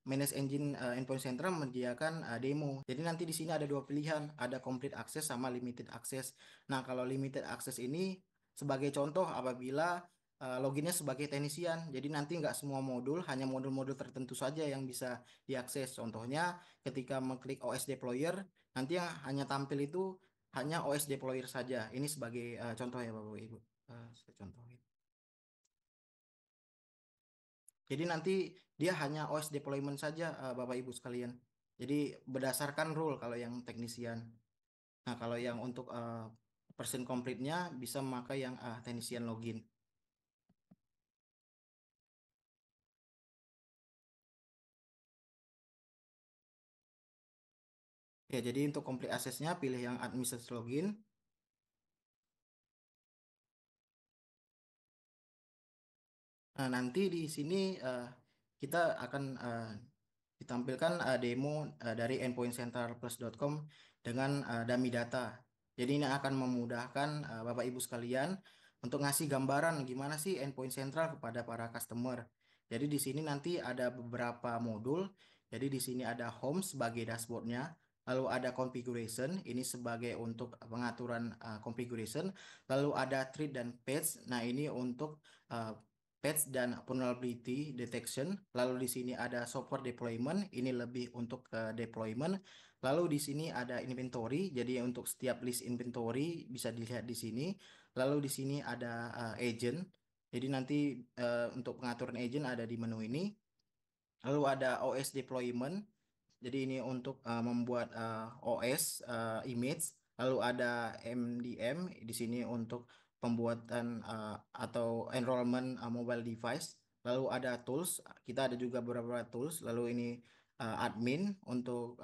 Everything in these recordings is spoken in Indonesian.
Manage Engine Endpoint Central menyediakan demo. Jadi nanti di sini ada dua pilihan, ada complete access sama limited access. Nah, kalau limited access ini sebagai contoh apabila loginnya sebagai teknisian. Jadi nanti nggak semua modul, hanya modul-modul tertentu saja yang bisa diakses. Contohnya ketika mengklik OS Deployer, nanti yang hanya tampil itu hanya OS Deployer saja. Ini sebagai contoh ya Bapak Ibu. Saya contohin. Jadi nanti dia hanya OS deployment saja Bapak Ibu sekalian. Jadi berdasarkan rule kalau yang teknisian. Nah, kalau yang untuk version complete-nya bisa memakai yang teknisian login. Ya, jadi untuk complete access-nya pilih yang administrator login. Nah, nanti di sini kita akan ditampilkan demo dari endpointcentralplus.com dengan dummy data. Jadi ini akan memudahkan Bapak Ibu sekalian untuk ngasih gambaran gimana sih endpoint central kepada para customer. Jadi di sini nanti ada beberapa modul. Jadi di sini ada home sebagai dashboardnya. Lalu ada configuration, ini sebagai untuk pengaturan configuration. Lalu ada treat dan page. Nah, ini untuk uh, patch dan vulnerability detection. Lalu di sini ada software deployment, ini lebih untuk ke deployment. Lalu di sini ada inventory, jadi untuk setiap list inventory bisa dilihat di sini. Lalu di sini ada agent. Jadi nanti untuk pengaturan agent ada di menu ini. Lalu ada OS deployment. Jadi ini untuk membuat OS image, lalu ada MDM di sini untuk pembuatan atau enrollment mobile device, lalu ada tools, kita ada juga beberapa tools, lalu ini admin untuk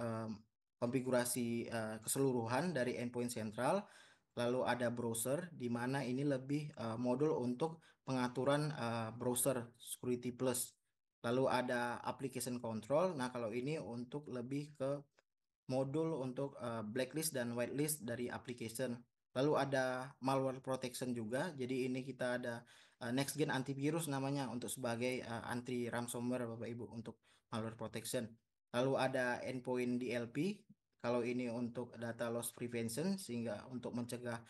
konfigurasi keseluruhan dari endpoint central, lalu ada browser di mana ini lebih modul untuk pengaturan browser security plus. Lalu ada application control. Nah, kalau ini untuk lebih ke modul untuk blacklist dan whitelist dari application. Lalu ada malware protection juga. Jadi ini kita ada next gen antivirus namanya untuk sebagai anti ransomware Bapak Ibu untuk malware protection. Lalu ada endpoint DLP. Kalau ini untuk data loss prevention sehingga untuk mencegah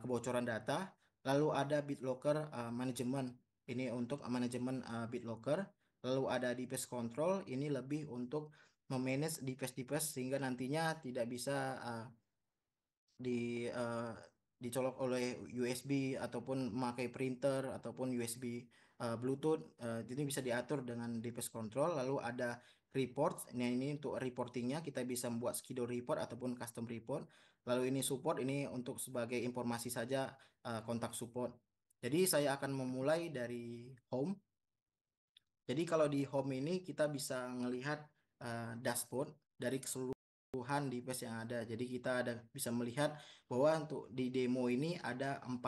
kebocoran data. Lalu ada BitLocker management. Ini untuk manajemen BitLocker. Lalu ada device control. Ini lebih untuk memanage device-device sehingga nantinya tidak bisa di eh, dicolok oleh USB ataupun memakai printer ataupun USB Bluetooth. Jadi bisa diatur dengan device control. Lalu ada report. Nah, ini untuk reportingnya kita bisa membuat schedule report ataupun custom report. Lalu ini support, ini untuk sebagai informasi saja kontak support. Jadi saya akan memulai dari home. Jadi kalau di home ini kita bisa melihat dashboard dari keseluruhan device yang ada. Jadi kita ada bisa melihat bahwa untuk di demo ini ada 40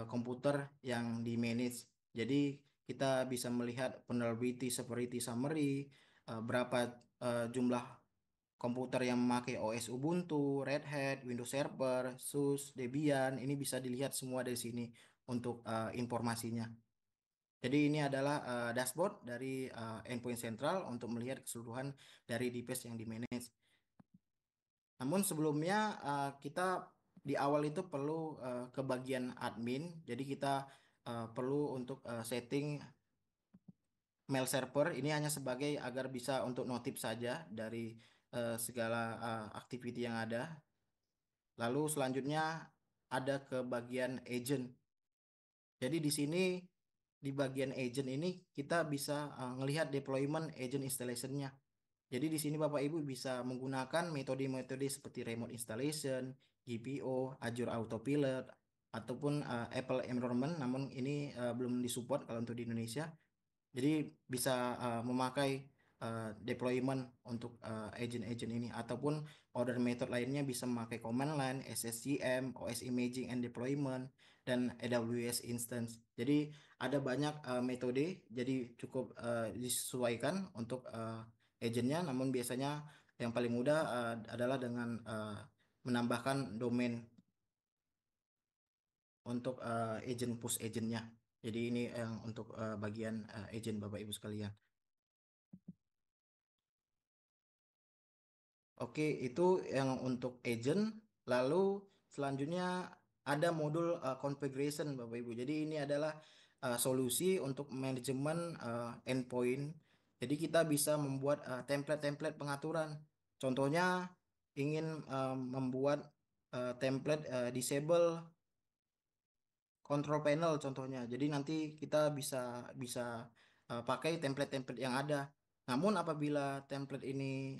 komputer yang di manage. Jadi kita bisa melihat vulnerability severity summary, berapa jumlah komputer yang memakai OS Ubuntu, Red Hat, Windows Server, SUSE, Debian. Ini bisa dilihat semua dari sini untuk informasinya. Jadi ini adalah dashboard dari Endpoint Central untuk melihat keseluruhan dari device yang di-manage. Namun sebelumnya kita di awal itu perlu ke bagian admin. Jadi kita perlu untuk setting mail server. Ini hanya sebagai agar bisa untuk notif saja dari segala activity yang ada. Lalu selanjutnya ada ke bagian agent. Jadi di sini di bagian agent ini kita bisa melihat deployment agent installation-nya. Jadi di sini Bapak Ibu bisa menggunakan metode-metode seperti remote installation, GPO, Azure Autopilot, ataupun Apple Environment. Namun ini belum disupport kalau untuk di Indonesia. Jadi bisa memakai deployment untuk agent-agent ini ataupun order method lainnya bisa memakai command line, SSCM, OS imaging and deployment dan AWS instance. Jadi ada banyak metode jadi cukup disesuaikan untuk agentnya namun biasanya yang paling mudah adalah dengan menambahkan domain untuk agent push agentnya. Jadi ini yang untuk bagian agent Bapak Ibu sekalian. Oke, itu yang untuk agent. Lalu selanjutnya ada modul configuration, Bapak Ibu. Jadi ini adalah solusi untuk manajemen endpoint. Jadi kita bisa membuat template-template pengaturan. Contohnya ingin membuat template disable control panel contohnya. Jadi nanti kita bisa bisa pakai template-template yang ada. Namun apabila template ini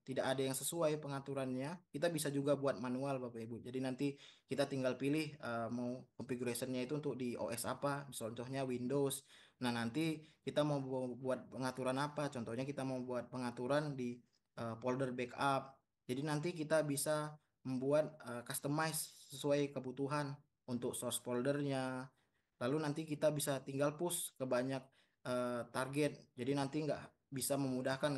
tidak ada yang sesuai pengaturannya, kita bisa juga buat manual Bapak Ibu. Jadi nanti kita tinggal pilih mau configurationnya itu untuk di OS apa, contohnya Windows. Nah nanti kita mau buat pengaturan apa, contohnya kita mau buat pengaturan di folder backup. Jadi nanti kita bisa membuat customize sesuai kebutuhan untuk source foldernya. Lalu nanti kita bisa tinggal push ke banyak target. Jadi nanti nggak bisa memudahkan,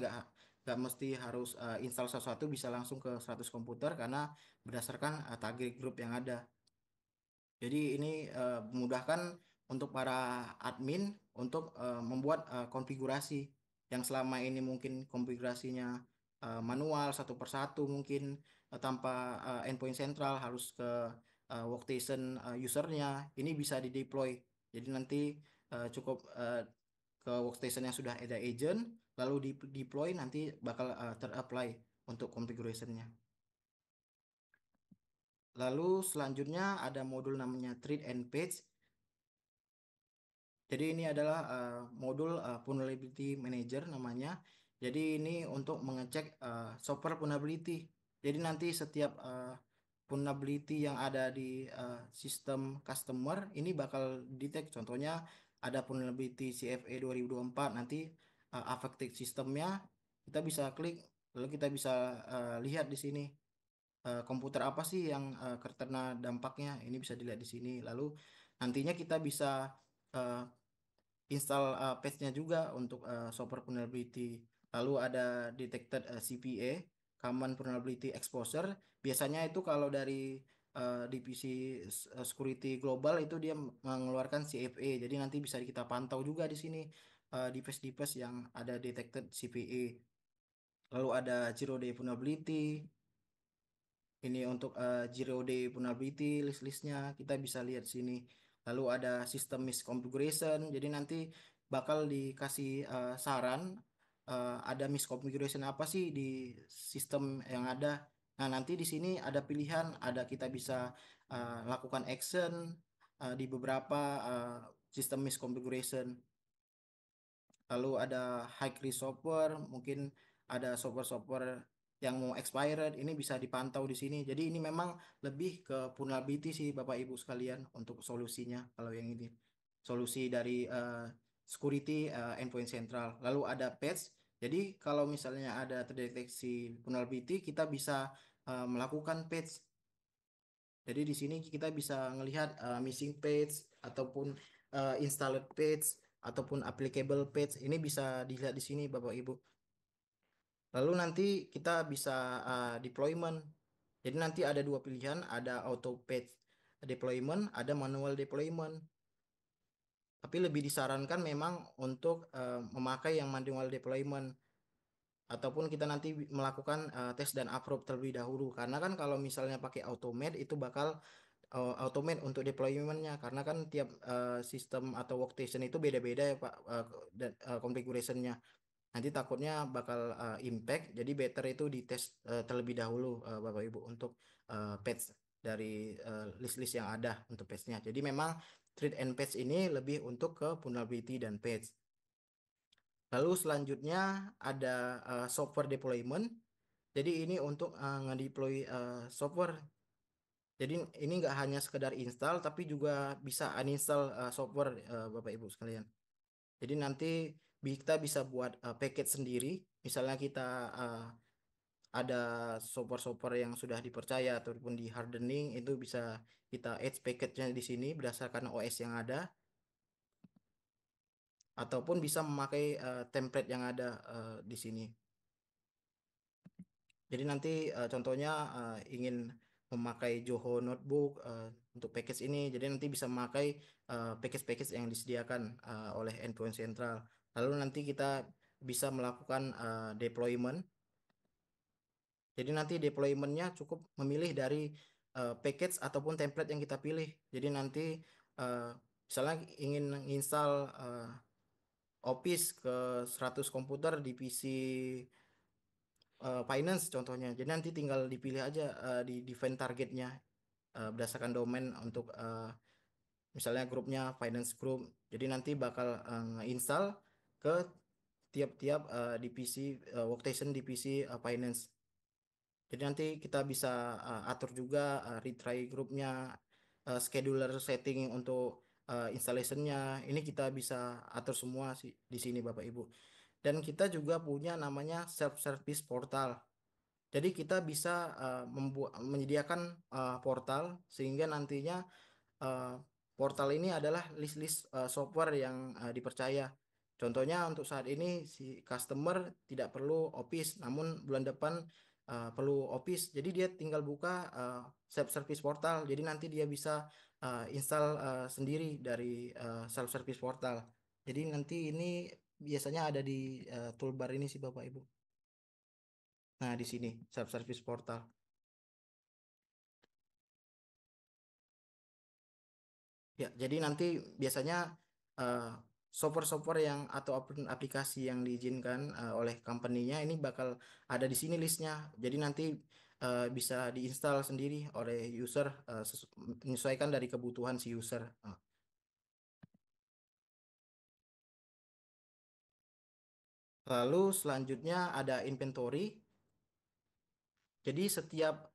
nggak mesti harus install sesuatu bisa langsung ke 100 komputer karena berdasarkan target group yang ada. Jadi ini memudahkan untuk para admin untuk membuat konfigurasi yang selama ini mungkin konfigurasinya manual satu persatu mungkin tanpa endpoint sentral harus ke workstation usernya. Ini bisa di-deploy. Jadi nanti cukup ke workstation yang sudah ada agent lalu di deploy nanti bakal ter-apply untuk configurationnya. Lalu selanjutnya ada modul namanya Treat and Page. Jadi ini adalah modul Vulnerability Manager namanya. Jadi ini untuk mengecek software vulnerability. Jadi nanti setiap vulnerability yang ada di sistem customer ini bakal detect. Contohnya ada vulnerability CFA 2024 nanti affected sistemnya kita bisa klik lalu kita bisa lihat di sini komputer apa sih yang terkena dampaknya. Ini bisa dilihat di sini. Lalu nantinya kita bisa eh, install patch-nya juga untuk software vulnerability. Lalu ada detected CVE, Common Vulnerability Exposure. Biasanya itu kalau dari divisi security global itu dia mengeluarkan CFE. Jadi nanti bisa kita pantau juga di sini device-device yang ada detected CVE. Lalu ada Zero Day Vulnerability. Ini untuk zero day vulnerability list-listnya kita bisa lihat sini. Lalu ada system misconfiguration. Jadi nanti bakal dikasih saran ada misconfiguration apa sih di sistem yang ada. Nah nanti di sini ada pilihan, ada kita bisa lakukan action di beberapa uh, sistem misconfiguration. Lalu ada high risk software, mungkin ada software-software yang mau expired, ini bisa dipantau di sini. Jadi ini memang lebih ke vulnerability sih Bapak Ibu sekalian untuk solusinya kalau yang ini. Solusi dari security endpoint central. Lalu ada patch. Jadi kalau misalnya ada terdeteksi vulnerability, kita bisa melakukan patch. Jadi di sini kita bisa melihat missing page ataupun installed page ataupun applicable page. Ini bisa dilihat di sini Bapak Ibu. Lalu nanti kita bisa deployment. Jadi nanti ada dua pilihan, ada auto page deployment, ada manual deployment. Tapi lebih disarankan memang untuk memakai yang manual deployment ataupun kita nanti melakukan tes dan approve terlebih dahulu. Karena kan kalau misalnya pakai automate itu bakal automate untuk deploymentnya karena kan tiap sistem atau workstation itu beda-beda ya Pak dan configurationnya nanti takutnya bakal impact jadi better itu dites terlebih dahulu Bapak Ibu untuk patch dari list-list yang ada untuk patchnya jadi memang treat and patch ini lebih untuk ke vulnerability dan patch lalu selanjutnya ada software deployment jadi ini untuk ngedeploy software. Jadi ini nggak hanya sekedar install, tapi juga bisa uninstall software Bapak Ibu sekalian. Jadi nanti kita bisa buat package sendiri. Misalnya kita uh, ada software-software yang sudah dipercaya ataupun di hardening itu bisa kita add package-nya di sini berdasarkan OS yang ada, ataupun bisa memakai template yang ada di sini. Jadi nanti contohnya ingin memakai Zoho Notebook untuk package ini, jadi nanti bisa memakai package-package yang disediakan oleh Endpoint Central. Lalu nanti kita bisa melakukan deployment. Jadi nanti deploymentnya cukup memilih dari package ataupun template yang kita pilih. Jadi nanti eh, misalnya ingin install Office ke 100 komputer di PC Finance contohnya. Jadi nanti tinggal dipilih aja di define targetnya berdasarkan domain untuk misalnya grupnya Finance Group. Jadi nanti bakal install ke tiap-tiap divisi workstation divisi Finance. Jadi nanti kita bisa atur juga retry grupnya, scheduler setting untuk installationnya. Ini kita bisa atur semua sih di sini Bapak Ibu. Dan kita juga punya namanya self-service portal. Jadi kita bisa membuat menyediakan portal sehingga nantinya eh, portal ini adalah list-list software yang dipercaya. Contohnya untuk saat ini si customer tidak perlu Office, namun bulan depan perlu Office. Jadi dia tinggal buka self-service portal. Jadi nanti dia bisa install sendiri dari self-service portal. Jadi nanti ini biasanya ada di toolbar ini sih Bapak Ibu. Nah, di sini self-service portal. Ya, jadi nanti biasanya eh, software-software yang atau aplikasi yang diizinkan oleh company-nya ini bakal ada di sini listnya. Jadi nanti bisa diinstal sendiri oleh user menyesuaikan dari kebutuhan si user. Lalu selanjutnya ada inventory. Jadi setiap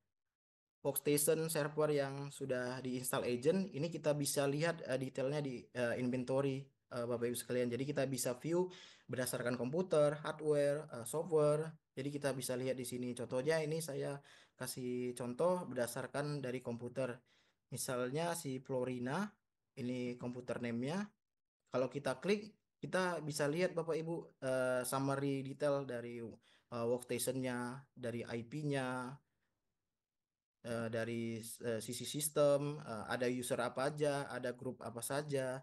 workstation server yang sudah diinstal agent ini kita bisa lihat detailnya di inventory Bapak Ibu sekalian. Jadi kita bisa view berdasarkan komputer, hardware, software. Jadi kita bisa lihat di sini. Contohnya ini saya kasih contoh berdasarkan dari komputer. Misalnya si Florina, ini komputer name-nya. Kalau kita klik, kita bisa lihat Bapak Ibu summary detail dari workstation-nya, dari IP-nya, dari sisi sistem, ada user apa aja, ada grup apa saja,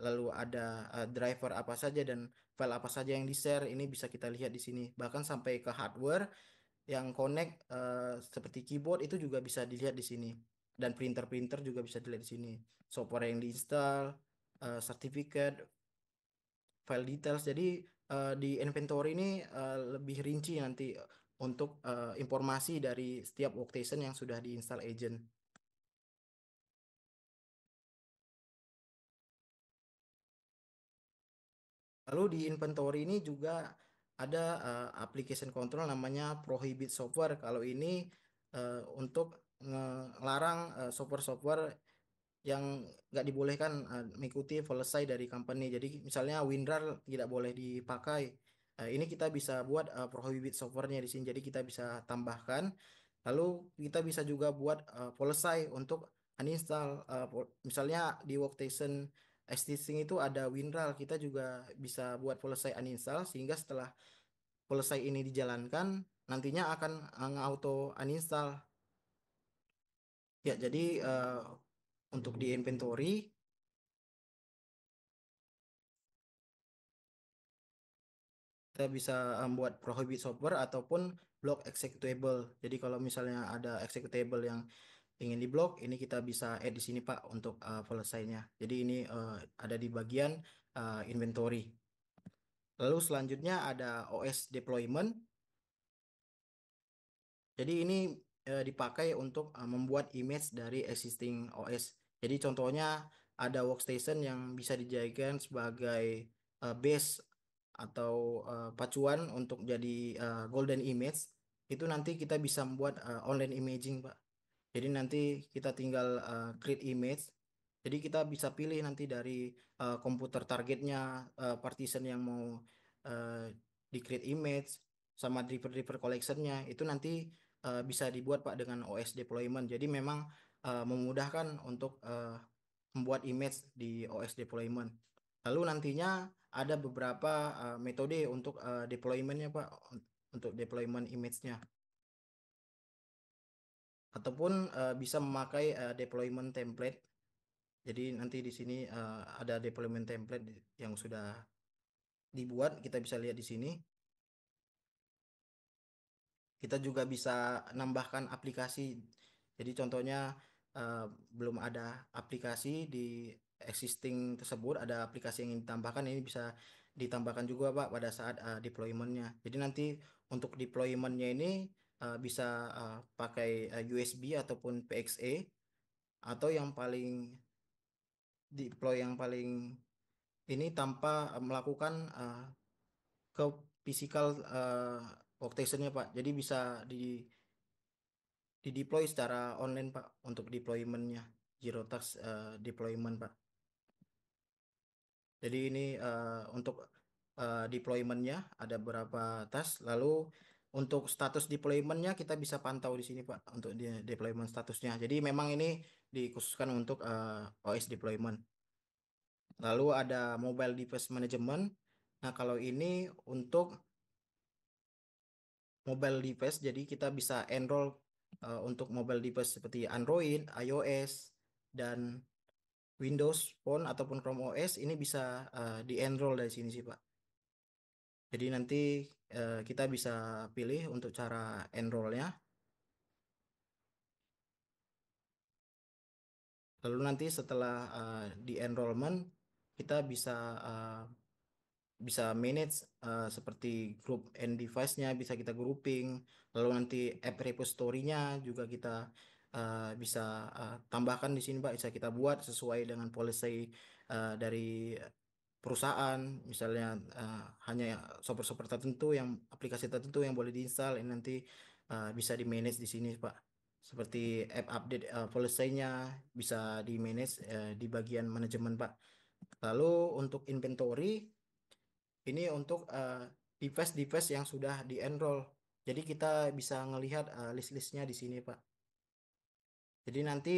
lalu ada driver apa saja dan file apa saja yang di-share. Ini bisa kita lihat di sini. Bahkan sampai ke hardware yang connect seperti keyboard itu juga bisa dilihat di sini. Dan printer-printer juga bisa dilihat di sini. Software yang diinstal, sertifikat, file details. Jadi di inventory ini lebih rinci nanti untuk informasi dari setiap workstation yang sudah diinstal agent. Lalu di inventory ini juga ada application control namanya prohibit software. Kalau ini untuk ngelarang software-software yang nggak dibolehkan mengikuti policy dari company. Jadi misalnya WinRAR tidak boleh dipakai. Ini kita bisa buat prohibit softwarenya di sini. Jadi kita bisa tambahkan. Lalu kita bisa juga buat policy untuk uninstall. Misalnya di workstation existing itu ada WinRAR. Kita juga bisa buat policy uninstall sehingga setelah policy ini dijalankan nantinya akan auto uninstall. Ya, jadi untuk di inventory kita bisa membuat prohibit software ataupun block executable. Jadi kalau misalnya ada executable yang ingin diblok, ini kita bisa add di sini Pak untuk selesainya. Jadi ini ada di bagian inventory. Lalu selanjutnya ada OS deployment. Jadi ini dipakai untuk membuat image dari existing OS. Jadi contohnya ada workstation yang bisa dijadikan sebagai base atau pacuan untuk jadi golden image. Itu nanti kita bisa membuat online imaging, Pak. Jadi nanti kita tinggal create image. Jadi kita bisa pilih nanti dari komputer targetnya, partition yang mau uh, di create image, sama driver-driver collectionnya. Itu nanti bisa dibuat Pak dengan OS deployment. Jadi memang memudahkan untuk membuat image di OS deployment. Lalu nantinya ada beberapa metode untuk deploymentnya Pak, untuk deployment image-nya. Ataupun bisa memakai deployment template. Jadi nanti di sini ada deployment template yang sudah dibuat, kita bisa lihat di sini. Kita juga bisa nambahkan aplikasi. Jadi contohnya eh, belum ada aplikasi di existing tersebut, ada aplikasi yang ingin ditambahkan, ini bisa ditambahkan juga Pak pada saat deploymentnya. Jadi nanti untuk deploymentnya ini bisa pakai USB ataupun PXE, atau yang paling deploy yang paling ini tanpa melakukan ke physical workstationnya Pak. Jadi bisa di deploy secara online Pak untuk deploymentnya, Zero Trust deployment Pak. Jadi ini untuk deploymentnya ada berapa task. Lalu untuk status deploymentnya kita bisa pantau di sini Pak untuk deployment statusnya. Jadi memang ini dikhususkan untuk OS deployment. Lalu ada mobile device management. Nah kalau ini untuk mobile device, jadi kita bisa enroll untuk mobile device seperti Android, iOS, dan Windows Phone ataupun Chrome OS, ini bisa di-enroll dari sini sih Pak. Jadi nanti kita bisa pilih untuk cara enrollnya. Lalu nanti setelah di enrollment kita bisa uh, bisa manage seperti group and device-nya bisa kita grouping, lalu nanti app repository-nya juga kita bisa tambahkan di sini Pak, bisa kita buat sesuai dengan policy dari perusahaan, misalnya eh, hanya software-software tertentu yang aplikasi tertentu yang boleh diinstal, ini nanti bisa di manage di sini Pak, seperti app update policy-nya bisa di manage di bagian manajemen Pak. Lalu untuk inventory ini untuk device-device yang sudah di-enroll. Jadi kita bisa ngelihat list-listnya di sini, Pak. Jadi nanti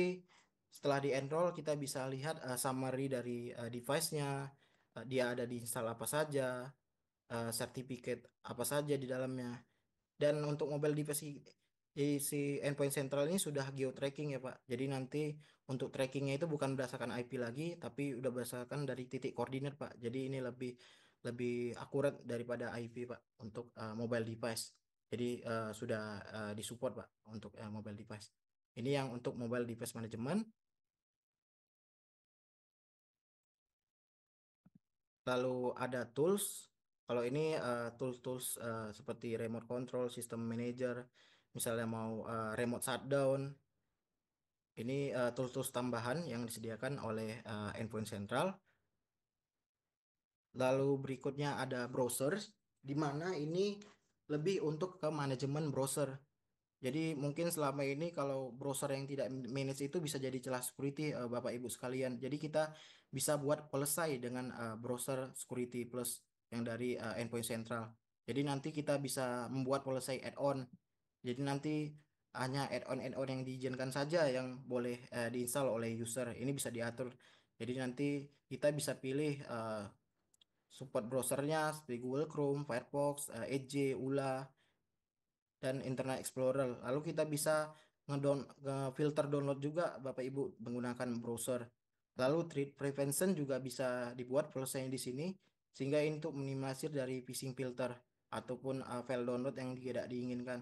setelah di-enroll kita bisa lihat summary dari device-nya, dia ada di install apa saja, sertifikat apa saja di dalamnya. Dan untuk mobile device si endpoint central ini sudah geo tracking ya Pak. Jadi nanti untuk trackingnya itu bukan berdasarkan IP lagi, tapi udah berdasarkan dari titik koordinat Pak. Jadi ini lebih lebih akurat daripada IP Pak untuk mobile device. Jadi sudah disupport Pak untuk mobile device. Ini yang untuk mobile device management. Lalu ada tools. Kalau ini tools-tools seperti remote control, system manager, misalnya mau remote shutdown. Ini tools-tools tambahan yang disediakan oleh Endpoint Central. Lalu berikutnya ada browser, di mana ini lebih untuk ke manajemen browser. Jadi mungkin selama ini kalau browser yang tidak manage itu bisa jadi celah security Bapak Ibu sekalian. Jadi kita bisa buat selesai dengan browser security plus yang dari Endpoint Central. Jadi nanti kita bisa membuat policy add-on. Jadi nanti hanya add-on yang diizinkan saja yang boleh diinstal oleh user. Ini bisa diatur. Jadi nanti kita bisa pilih support browsernya seperti Google Chrome, Firefox, Edge, ULA, dan Internet Explorer. Lalu kita bisa filter download juga Bapak Ibu menggunakan browser. Lalu threat prevention juga bisa dibuat prosesnya di sini sehingga ini untuk minimalisir dari phishing filter ataupun file download yang tidak diinginkan.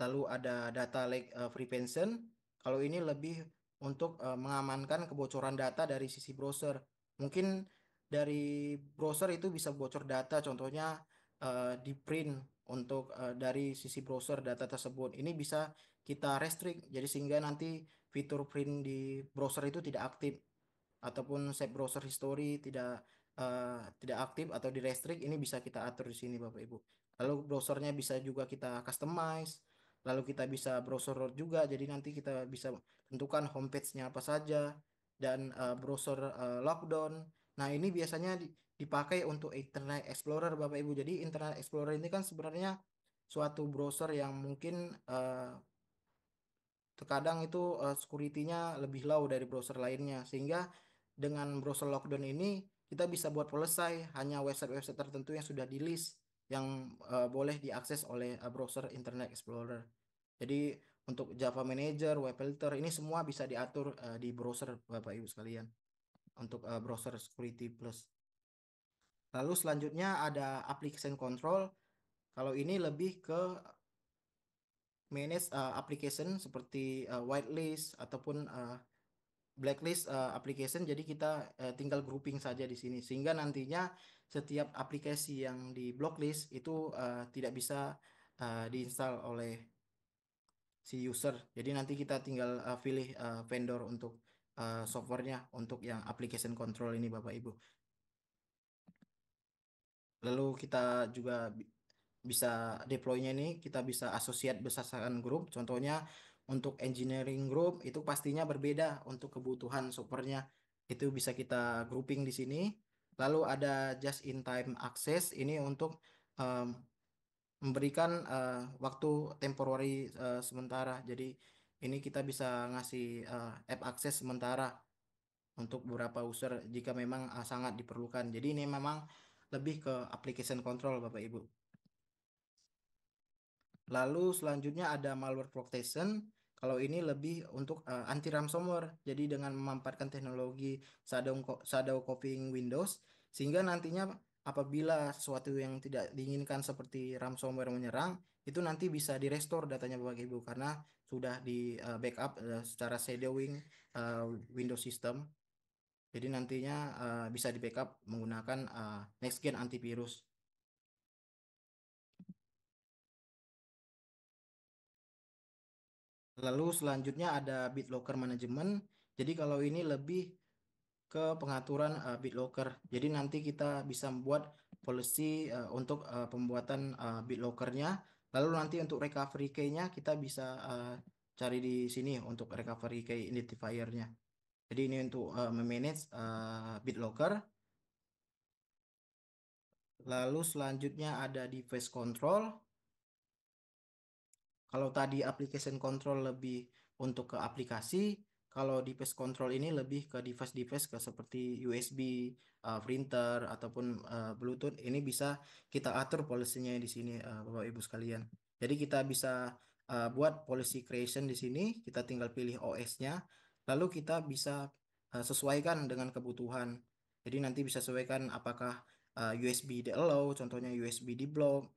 Lalu ada data lake prevention. Kalau ini lebih untuk mengamankan kebocoran data dari sisi browser. Mungkin dari browser itu bisa bocor data, contohnya di print untuk dari sisi browser data tersebut. Ini bisa kita restrict, jadi sehingga nanti fitur print di browser itu tidak aktif ataupun save browser history tidak aktif atau di restrict, ini bisa kita atur di sini Bapak Ibu. Lalu browsernya bisa juga kita customize. Lalu kita bisa browser root juga. Jadi nanti kita bisa tentukan homepage-nya apa saja dan browser lockdown. Nah, ini biasanya dipakai untuk Internet Explorer Bapak Ibu. Jadi Internet Explorer ini kan sebenarnya suatu browser yang mungkin terkadang itu security-nya lebih low dari browser lainnya, sehingga dengan browser lockdown ini kita bisa buat selesai hanya website-website tertentu yang sudah di list yang boleh diakses oleh browser Internet Explorer. Jadi untuk Java Manager, Web Filter ini semua bisa diatur di browser Bapak Ibu sekalian untuk browser Security Plus. Lalu selanjutnya ada application control. Kalau ini lebih ke manage application seperti whitelist ataupun blacklist application. Jadi kita tinggal grouping saja di sini sehingga nantinya setiap aplikasi yang di blacklist itu tidak bisa diinstal oleh si user. Jadi nanti kita tinggal pilih vendor untuk softwarenya untuk yang application control ini Bapak Ibu. Lalu kita juga bisa deploy-nya ini kita bisa associate berdasarkan grup. Contohnya untuk engineering group itu pastinya berbeda untuk kebutuhan softwarenya. Itu bisa kita grouping di sini. Lalu ada just in time access ini untuk em, memberikan waktu temporary sementara. Jadi ini kita bisa ngasih app akses sementara untuk beberapa user jika memang sangat diperlukan. Jadi ini memang lebih ke application control Bapak Ibu. Lalu selanjutnya ada malware protection. Kalau ini lebih untuk anti ransomware. Jadi dengan memanfaatkan teknologi shadow copying Windows sehingga nantinya apabila sesuatu yang tidak diinginkan seperti ransomware menyerang itu nanti bisa di restore datanya Bapak Ibu karena sudah di backup secara shadowing uh, Windows system. Jadi nantinya bisa di backup menggunakan next gen antivirus. Lalu selanjutnya ada BitLocker Management. Jadi kalau ini lebih ke pengaturan BitLocker. Jadi nanti kita bisa membuat policy untuk pembuatan BitLockernya. Lalu nanti untuk recovery key-nya kita bisa cari di sini untuk recovery key identifier-nya. Jadi ini untuk memanage BitLocker. Lalu selanjutnya ada device control. Kalau tadi application control lebih untuk ke aplikasi, kalau device control ini lebih ke device-device ke seperti USB, printer ataupun Bluetooth. Ini bisa kita atur polisinya di sini, Bapak Ibu sekalian. Jadi kita bisa buat policy creation di sini, kita tinggal pilih OS-nya, lalu kita bisa sesuaikan dengan kebutuhan. Jadi nanti bisa sesuaikan apakah USB di allow, contohnya USB di block,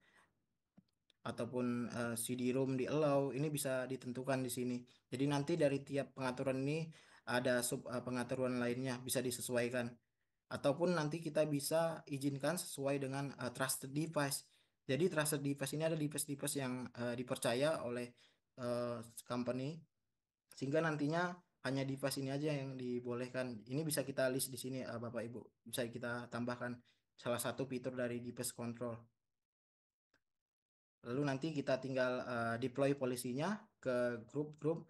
ataupun CD-ROM di allow ini bisa ditentukan di sini. Jadi nanti dari tiap pengaturan ini ada sub pengaturan lainnya bisa disesuaikan. Ataupun nanti kita bisa izinkan sesuai dengan trusted device. Jadi trusted device ini ada device-device yang dipercaya oleh eh, company sehingga nantinya hanya device ini aja yang dibolehkan. Ini bisa kita list di sini Bapak Ibu. Bisa kita tambahkan salah satu fitur dari device control. Lalu nanti kita tinggal deploy polisinya ke grup-grup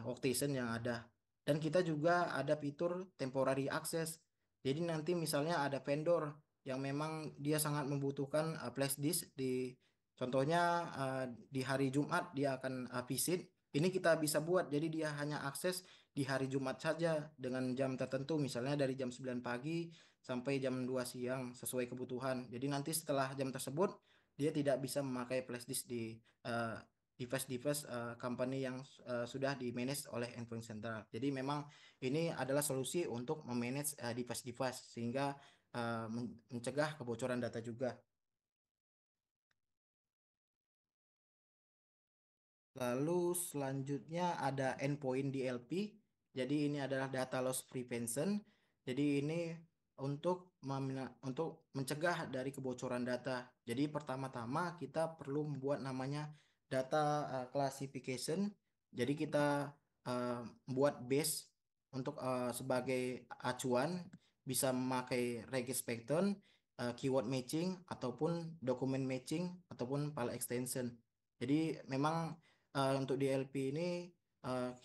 workstation yang ada. Dan kita juga ada fitur temporary access. Jadi nanti misalnya ada vendor yang memang dia sangat membutuhkan flash disk contohnya di hari Jumat dia akan visit. Ini kita bisa buat jadi dia hanya akses di hari Jumat saja dengan jam tertentu misalnya dari jam 9 pagi sampai jam 2 siang sesuai kebutuhan. Jadi nanti setelah jam tersebut dia tidak bisa memakai flash disk di eh, device-device company yang sudah di manage oleh endpoint central. Jadi memang ini adalah solusi untuk memanage device-device sehingga mencegah kebocoran data juga. Lalu selanjutnya ada endpoint DLP. Jadi ini adalah data loss prevention. Jadi ini untuk untuk mencegah dari kebocoran data. Jadi pertama-tama kita perlu membuat namanya data classification. Jadi kita uh, buat base untuk sebagai acuan bisa memakai regis pattern, keyword matching ataupun document matching ataupun file extension. Jadi memang untuk DLP ini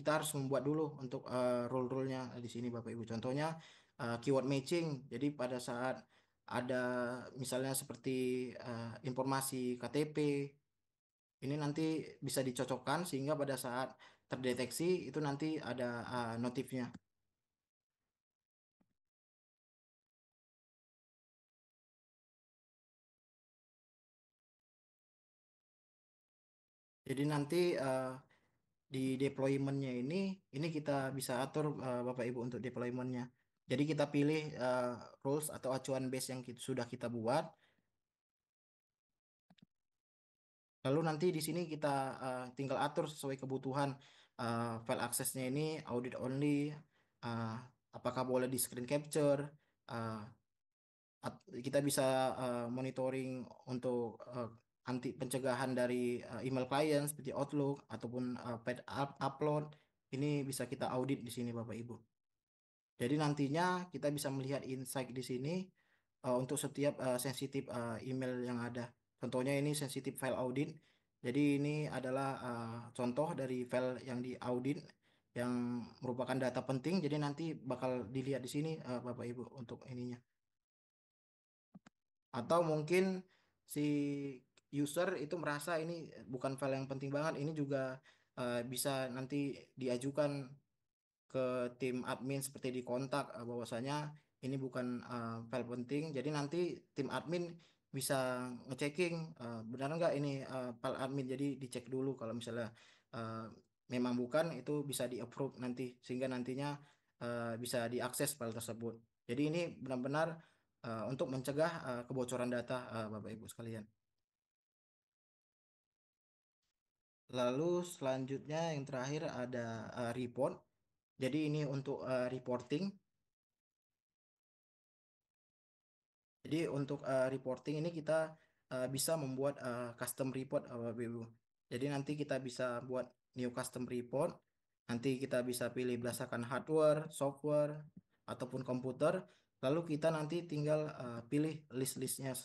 kita harus membuat dulu untuk rule-rule-nya di sini Bapak Ibu. Contohnya keyword matching. Jadi pada saat ada misalnya seperti informasi KTP ini nanti bisa dicocokkan sehingga pada saat terdeteksi itu nanti ada notifnya. Jadi nanti di deploymentnya ini kita bisa atur Bapak Ibu untuk deploymentnya. Jadi kita pilih rules atau acuan base yang sudah kita buat. Lalu nanti di sini kita tinggal atur sesuai kebutuhan file aksesnya ini audit only, uh, apakah boleh di screen capture, uh, kita bisa monitoring untuk anti pencegahan dari email client seperti Outlook ataupun paid upload. Ini bisa kita audit di sini Bapak Ibu. Jadi nantinya kita bisa melihat insight di sini untuk setiap sensitif email yang ada. Contohnya ini sensitif file audit. Jadi ini adalah contoh dari file yang diaudit yang merupakan data penting. Jadi nanti bakal dilihat di sini Bapak Ibu untuk ininya. Atau mungkin si user itu merasa ini bukan file yang penting banget. Ini juga bisa nanti diajukan ke tim admin seperti di kontak bahwasanya ini bukan file penting. Jadi nanti tim admin bisa ngechecking benar nggak ini file admin. Jadi dicek dulu kalau misalnya eh, memang bukan itu bisa di approve nanti sehingga nantinya bisa diakses file tersebut. Jadi ini benar-benar untuk mencegah kebocoran data Bapak Ibu sekalian. Lalu selanjutnya yang terakhir ada report. Jadi ini untuk reporting. Jadi untuk reporting ini kita bisa membuat custom report Bapak Ibu. Jadi nanti kita bisa buat new custom report. Nanti kita bisa pilih berdasarkan hardware, software, ataupun komputer. Lalu kita nanti tinggal pilih list-listnya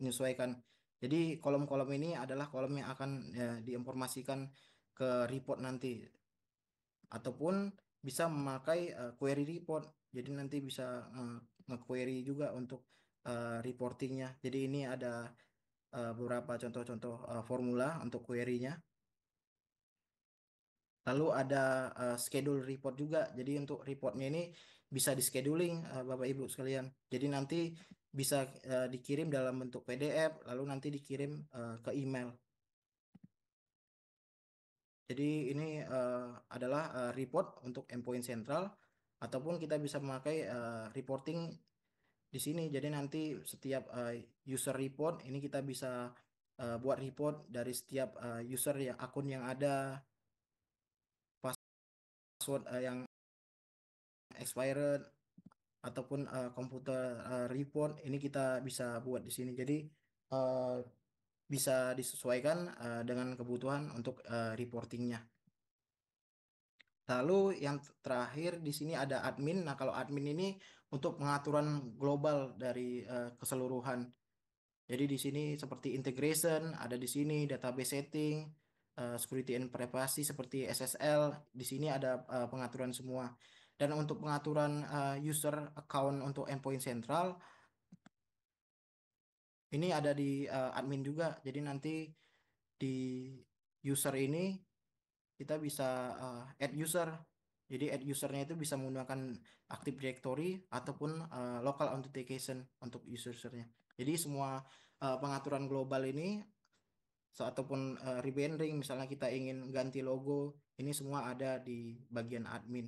menyesuaikan. Jadi kolom-kolom ini adalah kolom yang akan diinformasikan ke report nanti ataupun bisa memakai query report. Jadi nanti bisa nge-query juga untuk reportingnya. Jadi ini ada beberapa contoh-contoh formula untuk query-nya. Lalu ada schedule report juga. Jadi untuk reportnya ini bisa di scheduling Bapak Ibu sekalian. Jadi nanti bisa dikirim dalam bentuk PDF, lalu nanti dikirim ke email. Jadi ini adalah report untuk endpoint sentral ataupun kita bisa memakai reporting di sini. Jadi nanti setiap user report ini kita bisa buat report dari setiap user yang akun yang ada, password yang expired ataupun komputer report ini kita bisa buat di sini. Jadi uh, bisa disesuaikan dengan kebutuhan untuk reportingnya. Lalu yang terakhir di sini ada admin. Nah, kalau admin ini untuk pengaturan global dari keseluruhan. Jadi di sini seperti integration, ada di sini database setting, security and privacy seperti SSL. Di sini ada pengaturan semua. Dan untuk pengaturan user account untuk endpoint sentral, ini ada di admin juga. Jadi nanti di user ini kita bisa add user. Jadi add usernya itu bisa menggunakan Active Directory ataupun local authentication untuk usernya. Jadi semua pengaturan global ini ataupun rebranding misalnya kita ingin ganti logo, ini semua ada di bagian admin.